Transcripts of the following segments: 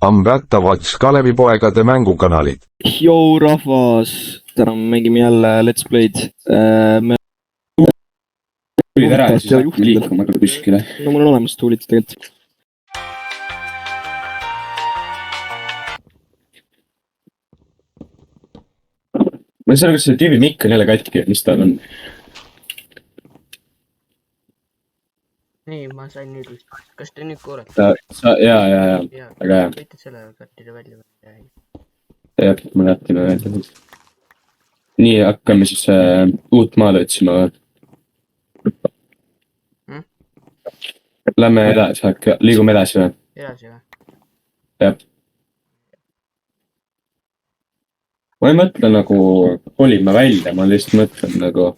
Amratavats Kalevipoegade mängukanalid. Jou rahvas, täna me mängime jälle Let's Play'd. Me tulid ära ja siis hakkame liikuma kuskile. No mul on olemas tuulid tegelikult. Ma ei saa, kas see tüübi mikk on jälle katki, mis tal on? Nii, ma sain nüüd vist. Kas te nüüd kuulete? Jaa. Väga hea. Võite selle kattida välja või? Jah, ma jätime välja. Nii, hakkame siis uut maad otsima. Lähme edasi, liigume edasi või? Edasi või? Jah. Ma ei mõtle nagu kolime välja, ma lihtsalt mõtlen nagu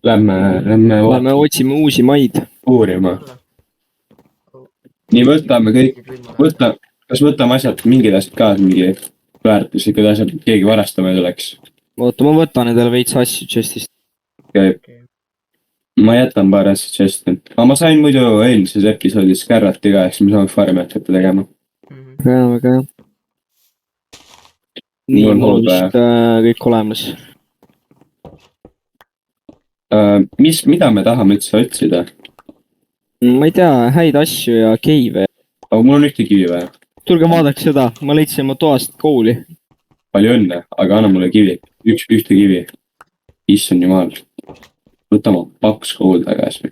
lähme Otsime uusi maid. uurima. Nii, võtame kõik, kas võtame asjad, mingid asjad ka, mingi väärtuslikud asjad, keegi varastama ei tuleks. Oota, ma võtan endale veits asju chestist. Okay. Ma jätan paar asja chesti. Aga ma sain muidu eelmises episoodis kärrati ka, eks me saame farmi hakata tegema. Väga hea. Nii, mul on vist kõik olemas. Mida me tahame üldse otsida? Ma ei tea, häid asju ja keive. Aga mul on ühte kivi vaja. Tulge vaadake seda, ma leidsin oma toast kooli. Palju õnne, aga anna mulle kivi. Ühte kivi. Issand jumal. Võta ma paks kool tagasi.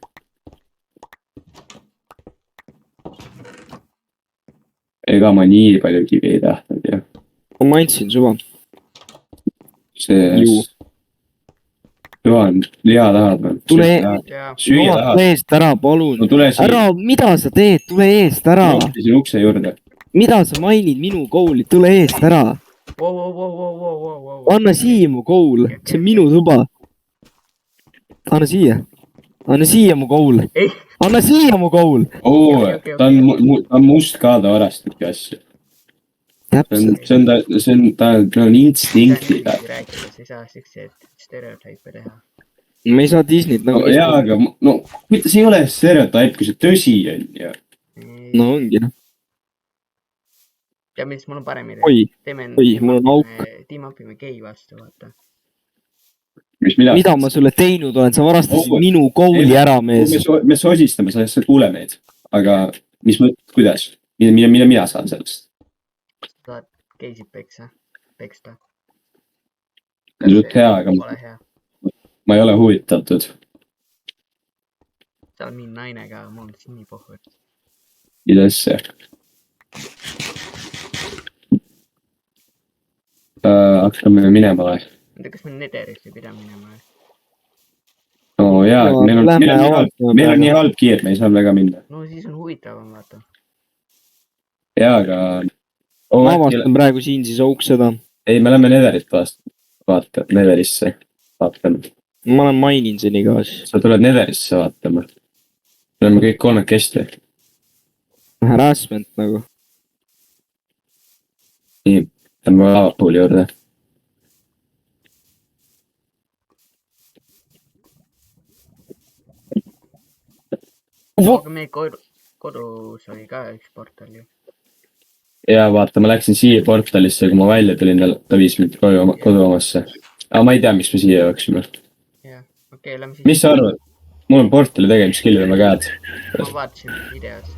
Ega ma nii palju kivi ei tahtnud, jah. Ma andsin suva. See... Johan, liha tahad. Tule eest ära, palun. No tule siin. Ära, mida sa teed? Tule eest ära. Siin ukse juurde. Mida sa mainid minu kouli? Tule eest ära. Anna siia mu koul. See on minu tuba. Anna siia. Anna siia mu koul. Anna siia mu koul. Ta on must ka, ta varastabki asju. Täpselt. Ta on instinktiga. Rääkides ei saa siukseid stereotüüpe teha. Me ei saa Disneyt nagu... Jaa, aga see ei ole stereotüüp, kui see tõsi on ju. No ongi, noh. Ja mis mul on parem idee. Oi, mul on auk. Team-upime gei vastu, vaata. Mida ma sulle teinud olen? Sa varastasid minu kooli ära, mees. Me sosistame, sa kuule meid. Aga kuidas? Mida mina saan sellest? Saad geisid peksta. Suht hea, aga ma ei ole huvitatud. Sa oled mind naine ka, mul on nii pohvud. Kuidas see? Hakkame minema või? Kas me Netherisse pida minema või? No jaa, meil on nii halb kiir, me ei saa väga minna. No siis on huvitavam, vaata. Jaa, aga... Ma avastan praegu siin siis auk seda. Ei, me lähme Netherit vaata, Netherisse vaatama. Ma olen mainin seni ka. Sa tuled Netherisse vaatama. Me oleme kõik kolmekesti. Harassment nagu. Nii, lähme lavapooli juurde. Aga meie kodus oli ka üks portal ju. Jaa, vaata, ma läksin siia portalisse, kui ma välja tulin, ta viis mind kodu omasse. Aga ma ei tea, miks me siia jooksime. Jah, okei, lähme siis. Mis sa arvad? Mul on portali tegemiskillid väga head. Ma vaatasin videos.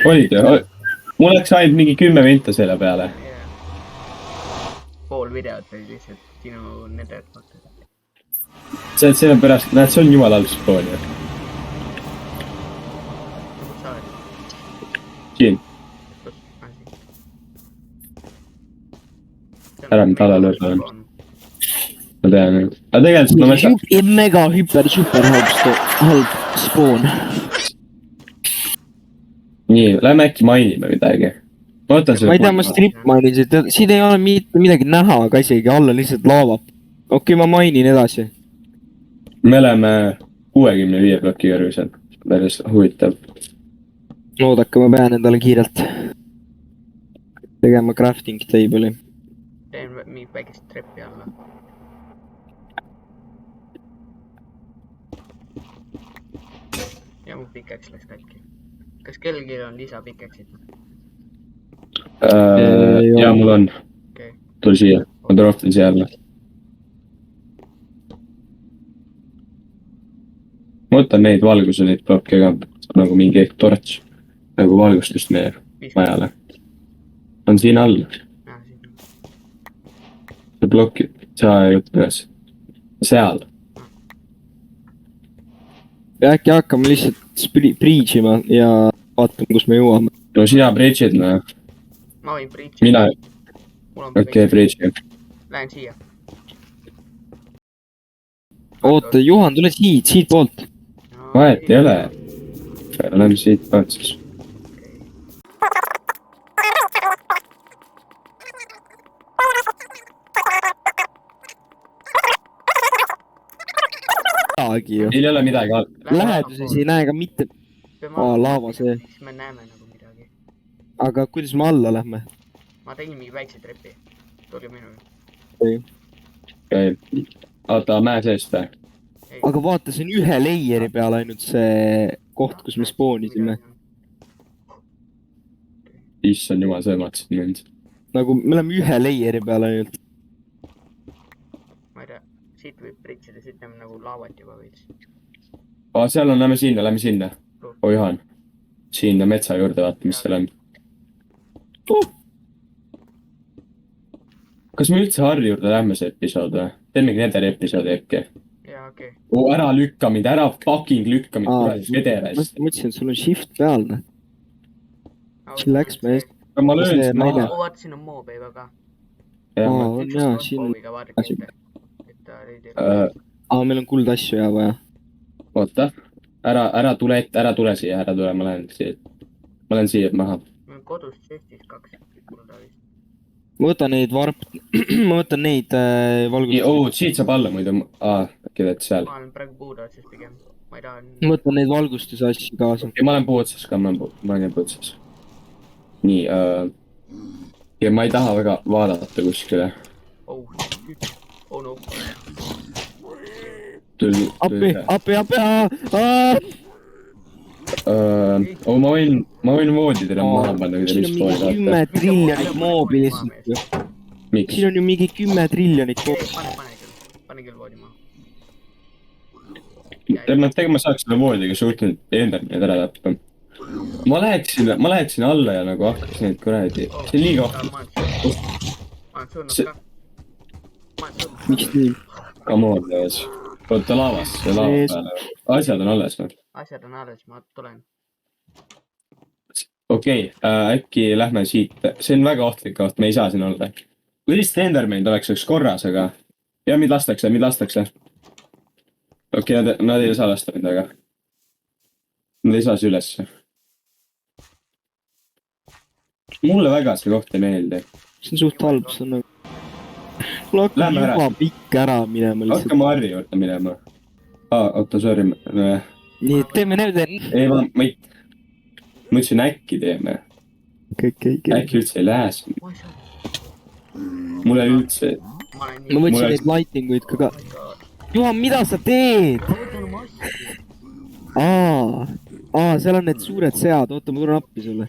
Olid ju? Mul läks ainult mingi 10 minta selle peale. Pool videot oli lihtsalt sinu Nether portal. See on pärast, näed, see on jumal halb spoon ju. Sa oled? Siin. Ära nüüd ala lõõda on. Ma tean, jah. Aga tegelikult ma mõtlen... Mega super halb spoon. Nii, lähme äkki mainime midagi. Ma ei tea, ma strip mainin, siin ei ole midagi näha, aga isegi alla lihtsalt laavab. Okei, ma mainin edasi. Me oleme 65 ploki kõrvisel. Päris huvitav. Oodake, ma pean endale kiirelt tegema crafting table'i. Teen mingi väikest treppi alla. Ja mu pikeks läks katki. Kas kellelgi on lisapikeksid? Jaa, mul on. okei . Tule siia , ma droftin siia jälle . ma võtan neid valguse , neid blokke ka , nagu mingi torts , nagu valgustust meie majale . on siin all , see plokk , saa jutt üles . seal , ja äkki hakkame lihtsalt breach ima ja vaatame , kus me jõuame . no sina bridge'id , noh , ma võin breach'i . mina , okei , bridge'i . Lähen siia . oota , Juhan , tule siitpoolt . vahet ei ole . Lähme siit poolt siis . midagi ju . meil ei ole midagi all . läheduses ei näe ka mitte , laava see . siis me näeme nagu midagi . aga kuidas me alla lähme ? ma tegin mingi väikse trepi . tulge minu juurde . okei , oota , mäe seest või ? aga vaata , see on ühe layer'i peal ainult see koht , kus me spoonisime . issand jumal , sa õmatasid mind . nagu me oleme ühe layer'i peal ainult . ma ei tea , siit võib breach ida , siit näeme nagu laavat juba veits . aa , seal on , lähme sinna . oi , Juhan . sinna metsa juurde vaata , mis seal on . kas me üldse Harri juurde lähme see episood või ? teemegi nendel episoodi äkki ? jaa , okei . ära lükka mind , ära fucking lükka mind , kuradi vedele . ma mõtlesin , et sul on shift peal , noh . siin läks me eest . ma löön See sind naine- maha . vaata , siin on moob juba ka . on jaa , siin . et ta ei aa , meil on kuldasju ja vaja . oota , ära tule ette , ära tule siia , ära tule , ma lähen siia . ma lähen siia maha . meil on kodus chestis 2 kulda vist . ma võtan neid ma võtan neid valgustusi . oo , siit saab alla muidu . aa , äkki oled seal . ma olen praegu puudu otsas pigem . ma ei taha . ma võtan neid valgustuse asju kaasa . ja ma olen puu otsas ka , ma olen puu otsas . nii , ja ma ei taha väga vaadata kuskile . oh , oh no . appi , ma võin voodidele maha panna , kui te siin on vist mingi 10 triljonit moobi lihtsalt ju . miks ? siin on ju mingi 10 triljonit moobi . pane küll voodi maha . tegelikult ma saaks selle voodiga suutnud Endermanid ära tappa . ma läheksin alla ja nagu hakkaks neid kuradi , see on liiga ohtlik . ma olen surnud ka . ma olen surnud . miks nii ? Come on , guys . oota laavas , see laava peale . asjad on alles või ? asjad on alles , ma tulen . okei , äkki lähme siit , see on väga ohtlik koht , me ei saa siin olla . kui lihtsalt Endermanid oleks üks korras , aga ja mind lastakse . okei , nad ei saa lasta mind , aga nad ei saa see ülesse . mulle väga see koht ei meeldi . see on suht halb , see on nagu . mul hakkab Lähme ära. juba pikk ära minema lihtsalt . hakkame Harri juurde minema . oota , sorry . nii , et teeme need . ei , ma ei , ma ütlesin äkki teeme . kõik . äkki üldse ei lähe siin . ma ei saa . mulle üldse , ma olen ma võtsin Mulle- neid lighting uid ka . Juhan , mida sa teed ? ma võtan oma asju . seal on need suured sead , oota , ma tulen appi sulle .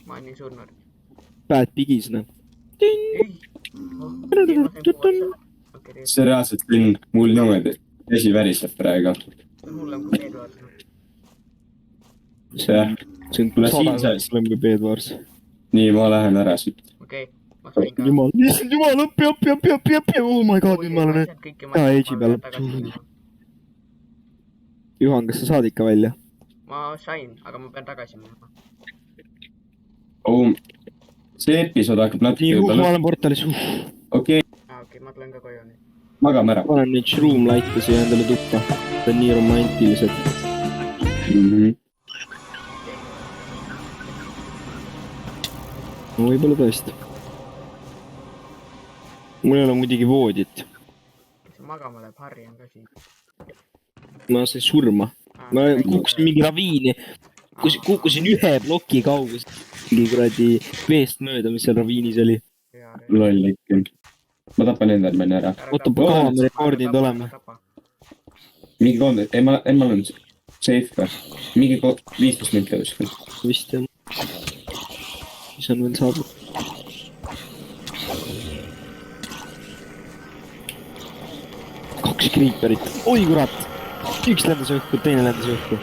ma olen nii surnud . Bad pigis , noh . ei . okei , see reaalselt on mul niimoodi , vesi väriseb praegu . mul on kui Edward . see , see on Kuule, siin 100 sees. korda kui Bedwars . nii , ma lähen ära siit . okei , ma sain ka . jumal , issand jumal , appi , oh my god , nüüd ma olen . Jaa, Age'i peal. Juhan , kas sa saad ikka välja ? ma sain , aga ma pean tagasi minema . see episood hakkab natuke nii , juba ma lõpp , olen portalis . okei , okei , ma tulen ka koju nüüd . magame ära . panen neid shroom light'e siia endale tuppa . Need on nii romantilised . no võib-olla tõesti . mul ei ole muidugi voodit . kes magama läheb , Harri on ka siin . ma sain surma . ma kukkusin mingi raviini . kukkusin ühe ploki kaugusel . mingi kuradi veest mööda , mis seal raviinis oli . loll ikka . ma tapan Endermani ära . oota , kaua me rekordinud oleme ? mingi 3 , ei ma olen safe ka . mingi 15 minutit kuskil . vist jah . mis on veel saadud ? creeperit. Oi kurat. Üks lendas õhku, teine lendas õhku.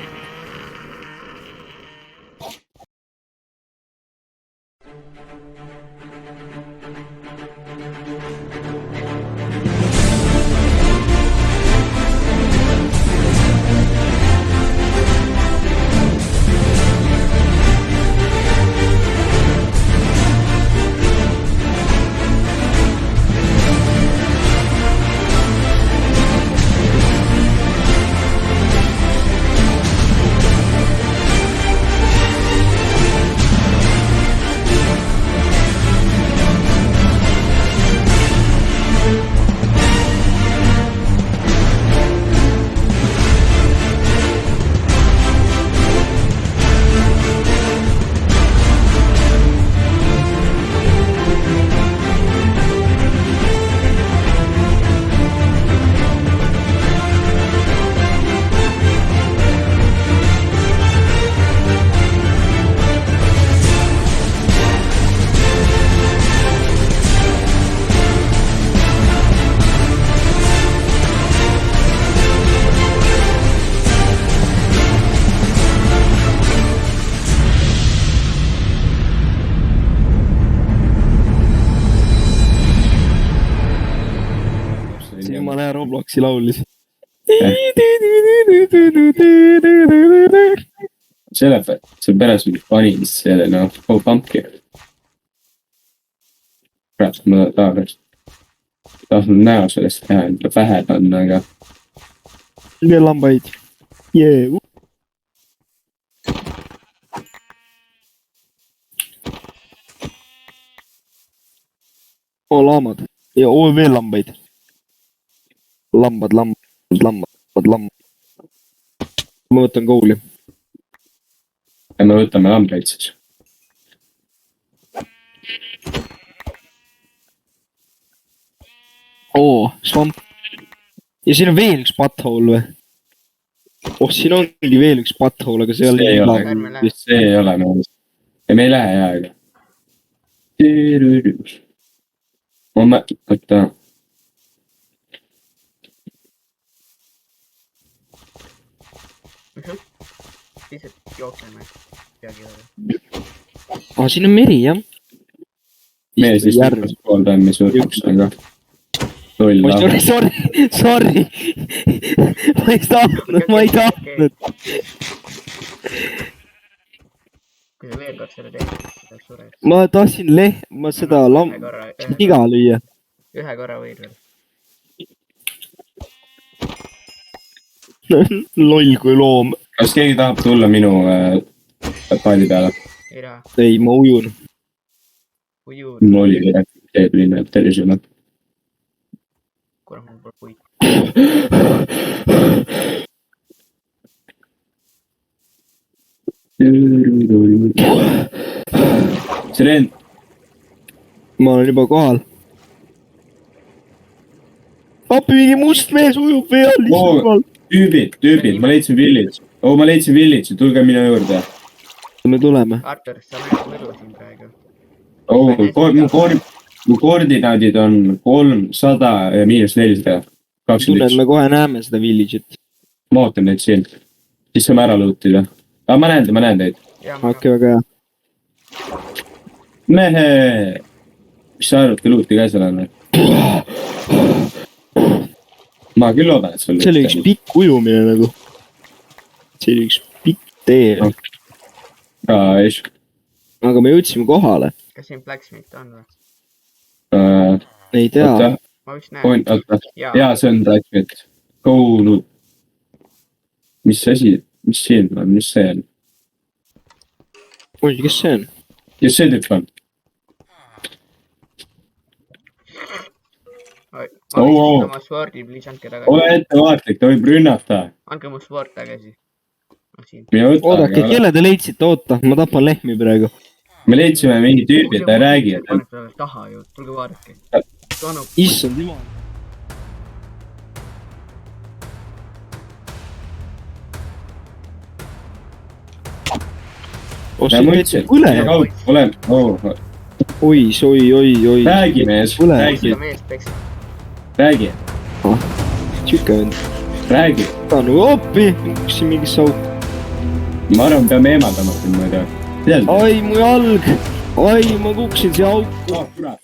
Ma näen Robloksi laulis. Sellepärast, see pärast mingi panin selle, noh, pumpki. Kurat, ma tahan näo sellest teha, enda pähe panna, aga... Veel lambaid. Jee. Oo, laamad. Ja oo, veel lambaid. Lambad. Ma võtan kouli. Ja me võtame lambaid siis. Oo, svamp. Ja siin on veel üks butthole või? Oh, siin ongi veel üks butthole, aga see ei ole. See ei ole meeles. Ja me ei lähe jääga. Võtta. Lihtsalt jookseme peagi võrra. Siin on meri, jah. Me siis pooldan, mis võtaks, aga... Sorry. Ma ei tahtnud. Kui sa veel kord selle teed, siis läheb sure. Ma tahtsin ma seda iga lüüa. Ühe korra võid veel. Loll kui loom. Kas keegi tahab tulla minu palli peale? Ei raha. Ei, ma ujun. Ujun. Mul oli teebline tervisele. Kurat, mul pole puid. Sireen. Ma olen juba kohal. Appi, mingi must mees ujub veel lihtsalt. Tüübid, ma leidsin village, tulge minu juurde. Me tuleme. Artur, sa näed võdu siin praegu. Mu koordinaadid on 300 ja -400. Tunnen, me kohe näeme seda village'it. Ma ootan neid siin. Siis saame ära lootida. Ma näen teid. Okei, väga hea. Mehe! Mis sa arvad, kui luuti käes olen? Ma küll loodan, et sul see oli üks pikk ujumine nagu. See oli üks pikk tee. Aga me jõudsime kohale. Kas siin Blacksmith on või? Ei tea. Ma vist näen. Jaa, see on Blacksmith. Koulu. Mis asi? Mis siin on? Mis see on? Oi, kes see on? Kes see tüüp on? Ma võin oma swordi, please andke tagasi. Ole ettevaatlik, ta võib rünnata. Andke mu sword tagasi. Oodake, kelle te leidsite? Oota, ma tapan lehmi praegu. Me leidsime mingi tüübi, ta ei räägi. Taha ju, tulge vaadake. Issand jumal. Oi. Räägi mees, räägi. siuke vend . räägi . no appi , kukkusin mingisse auku . ma arvan , peame eemaldama sind muidu . tead ? ai , mu jalg . ai , ma kukkusin siia auku . kurat .